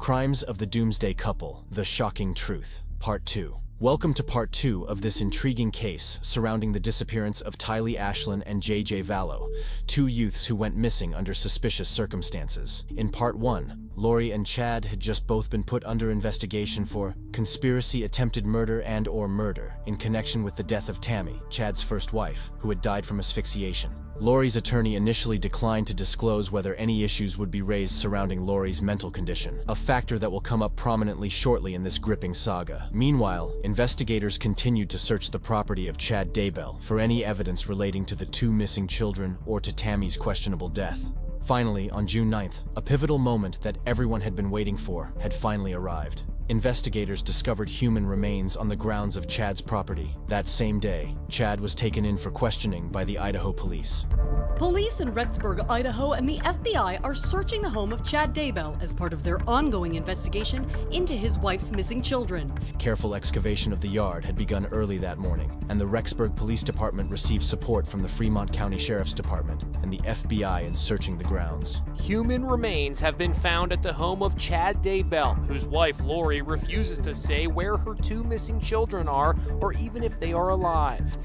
Crimes of the Doomsday Couple, The Shocking Truth, Part 2. Welcome to Part 2 of this intriguing case surrounding the disappearance of Tylee Ashlyn and J.J. Vallow, two youths who went missing under suspicious circumstances. In Part 1, Lori and Chad had just both been put under investigation for conspiracy, attempted murder, and/or murder in connection with the death of Tammy, Chad's first wife, who had died from asphyxiation. Lori's attorney initially declined to disclose whether any issues would be raised surrounding Lori's mental condition, a factor that will come up prominently shortly in this gripping saga. Meanwhile, investigators continued to search the property of Chad Daybell for any evidence relating to the two missing children or to Tammy's questionable death. Finally, on June 9th, a pivotal moment that everyone had been waiting for had finally arrived. Investigators discovered human remains on the grounds of Chad's property. That same day, Chad was taken in for questioning by the Idaho police. Police in Rexburg, Idaho, and the FBI are searching the home of Chad Daybell as part of their ongoing investigation into his wife's missing children. Careful excavation of the yard had begun early that morning, and the Rexburg Police Department received support from the Fremont County Sheriff's Department and the FBI in searching the grounds. Human remains have been found at the home of Chad Daybell, whose wife Lori refuses to say where her two missing children are or even if they are alive.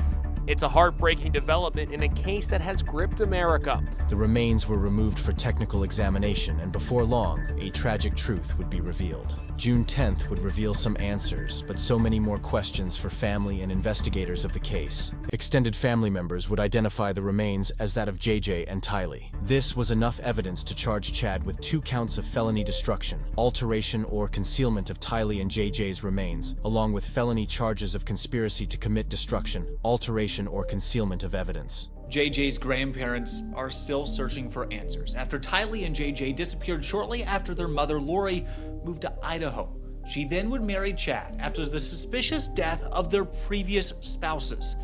It's a heartbreaking development in a case that has gripped America. The remains were removed for technical examination, and before long, a tragic truth would be revealed. June 10th would reveal some answers, but so many more questions for family and investigators of the case. Extended family members would identify the remains as that of JJ and Tylee. This was enough evidence to charge Chad with 2 counts of felony destruction, alteration or concealment of Tylee and JJ's remains, along with felony charges of conspiracy to commit destruction, alteration, or concealment of evidence. JJ's grandparents are still searching for answers after Tylee and JJ disappeared shortly after their mother Lori moved to Idaho. She then would marry Chad after the suspicious death of their previous spouses.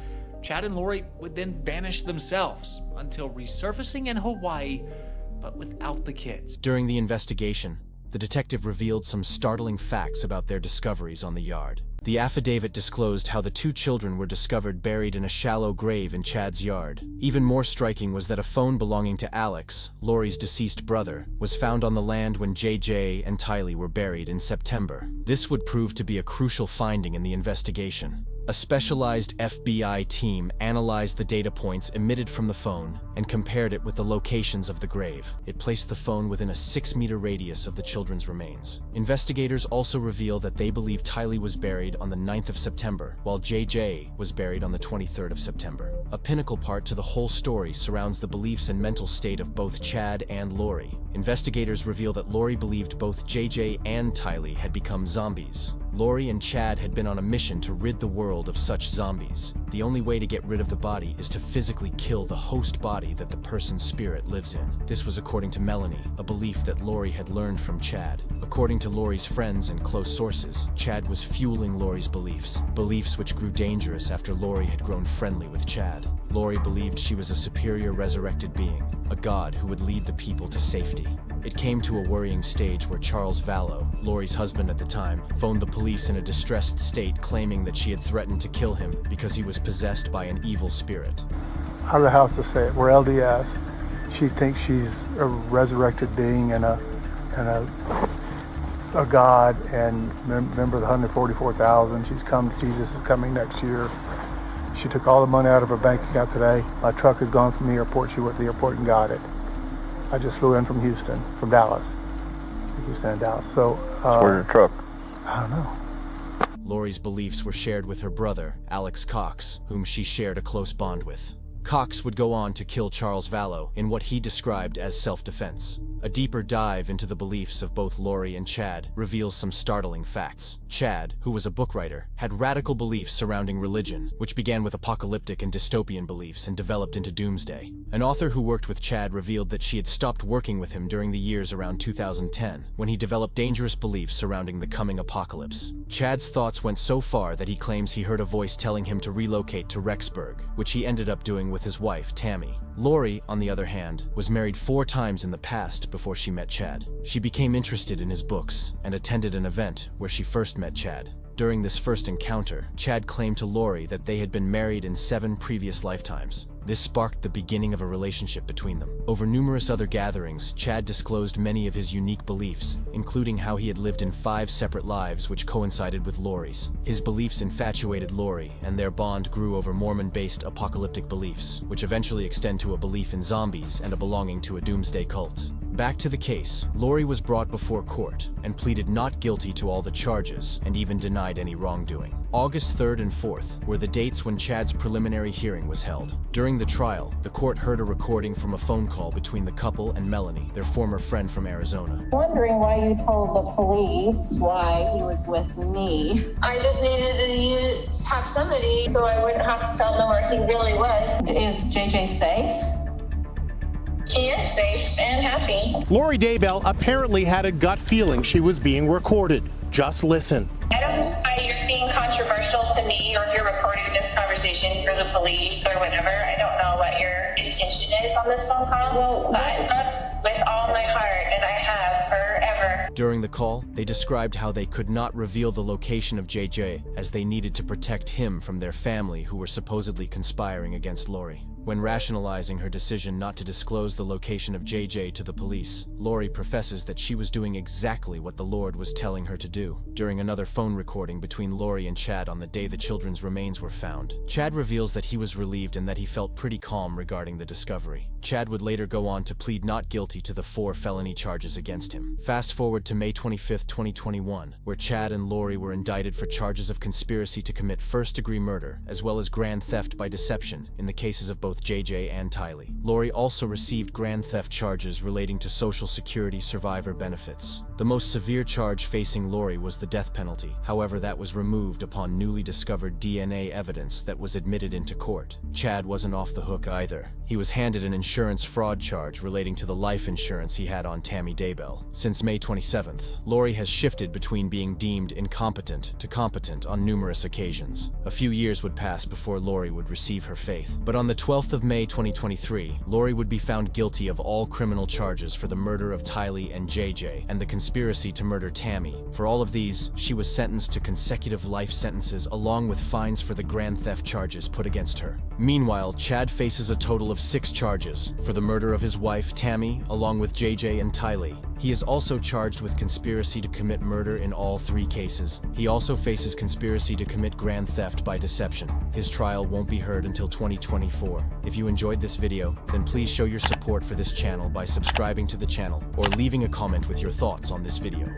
Chad and Lori would then vanish themselves until resurfacing in Hawaii, but without the kids. During the investigation, the detective revealed some startling facts about their discoveries on the yard. The affidavit disclosed how the 2 children were discovered buried in a shallow grave in Chad's yard. Even more striking was that a phone belonging to Alex, Lori's deceased brother, was found on the land when JJ and Tylee were buried in September. This would prove to be a crucial finding in the investigation. A specialized FBI team analyzed the data points emitted from the phone and compared it with the locations of the grave. It placed the phone within a 6-meter radius of the children's remains. Investigators also reveal that they believe Tylee was buried on the 9th of September, while JJ was buried on the 23rd of September. A pinnacle part to the whole story surrounds the beliefs and mental state of both Chad and Lori. Investigators reveal that Lori believed both JJ and Tylee had become zombies. Lori and Chad had been on a mission to rid the world of such zombies. The only way to get rid of the body is to physically kill the host body that the person's spirit lives in. This was according to Melanie, a belief that Lori had learned from Chad. According to Lori's friends and close sources, Chad was fueling Lori's beliefs which grew dangerous after Lori had grown friendly with Chad. Lori believed she was a superior resurrected being, a god who would lead the people to safety. It came to a worrying stage where Charles Vallow, Lori's husband at the time, phoned the police in a distressed state claiming that she had threatened to kill him because he was possessed by an evil spirit. I don't know how else to say it. We're LDS. She thinks she's a resurrected being and a god, and remember the 144,000. Jesus is coming next year. She took all the money out of her bank account today. My truck is gone from the airport. She went to the airport and got it. I just flew in from Dallas. Houston and Dallas. So, where's your truck? I don't know. Lori's beliefs were shared with her brother, Alex Cox, whom she shared a close bond with. Cox would go on to kill Charles Vallow in what he described as self-defense. A deeper dive into the beliefs of both Lori and Chad reveals some startling facts. Chad, who was a book writer, had radical beliefs surrounding religion, which began with apocalyptic and dystopian beliefs and developed into Doomsday. An author who worked with Chad revealed that she had stopped working with him during the years around 2010, when he developed dangerous beliefs surrounding the coming apocalypse. Chad's thoughts went so far that he claims he heard a voice telling him to relocate to Rexburg, which he ended up doing with his wife, Tammy. Lori, on the other hand, was married 4 times in the past before she met Chad. She became interested in his books and attended an event where she first met Chad. During this first encounter, Chad claimed to Lori that they had been married in 7 previous lifetimes. This sparked the beginning of a relationship between them. Over numerous other gatherings, Chad disclosed many of his unique beliefs, including how he had lived in 5 separate lives which coincided with Lori's. His beliefs infatuated Lori, and their bond grew over Mormon-based apocalyptic beliefs, which eventually extend to a belief in zombies and a belonging to a doomsday cult. Back to the case, Lori was brought before court and pleaded not guilty to all the charges and even denied any wrongdoing. August 3rd and 4th were the dates when Chad's preliminary hearing was held. During the trial, the court heard a recording from a phone call between the couple and Melanie, their former friend from Arizona. I'm wondering why you told the police why he was with me. I just needed you to have somebody so I wouldn't have to tell them where he really was. Is JJ safe? He is safe and happy. Lori Daybell apparently had a gut feeling she was being recorded. Just listen. I don't know why you're being controversial to me, or if you're recording this conversation for the police or whatever. I don't know what your intention is on this phone call, but I love with all my heart, and I have forever. During the call, they described how they could not reveal the location of JJ as they needed to protect him from their family who were supposedly conspiring against Lori. When rationalizing her decision not to disclose the location of JJ to the police, Lori professes that she was doing exactly what the Lord was telling her to do. During another phone recording between Lori and Chad on the day the children's remains were found, Chad reveals that he was relieved and that he felt pretty calm regarding the discovery. Chad would later go on to plead not guilty to the 4 felony charges against him. Fast forward to May 25, 2021, where Chad and Lori were indicted for charges of conspiracy to commit first-degree murder, as well as grand theft by deception, in the cases of both JJ and Tylee. Lori also received grand theft charges relating to Social Security survivor benefits. The most severe charge facing Lori was the death penalty. However, that was removed upon newly discovered DNA evidence that was admitted into court. Chad wasn't off the hook either. He was handed an insurance fraud charge relating to the life insurance he had on Tammy Daybell. Since May 27th, Lori has shifted between being deemed incompetent to competent on numerous occasions. A few years would pass before Lori would receive her faith. But on the 12th of May 2023, Lori would be found guilty of all criminal charges for the murder of Tylee and JJ and the conspiracy to murder Tammy. For all of these, she was sentenced to consecutive life sentences along with fines for the grand theft charges put against her. Meanwhile, Chad faces a total of 6 charges for the murder of his wife, Tammy, along with JJ and Tylee. He is also charged with conspiracy to commit murder in all 3 cases. He also faces conspiracy to commit grand theft by deception. His trial won't be heard until 2024. If you enjoyed this video, then please show your support for this channel by subscribing to the channel or leaving a comment with your thoughts on this video.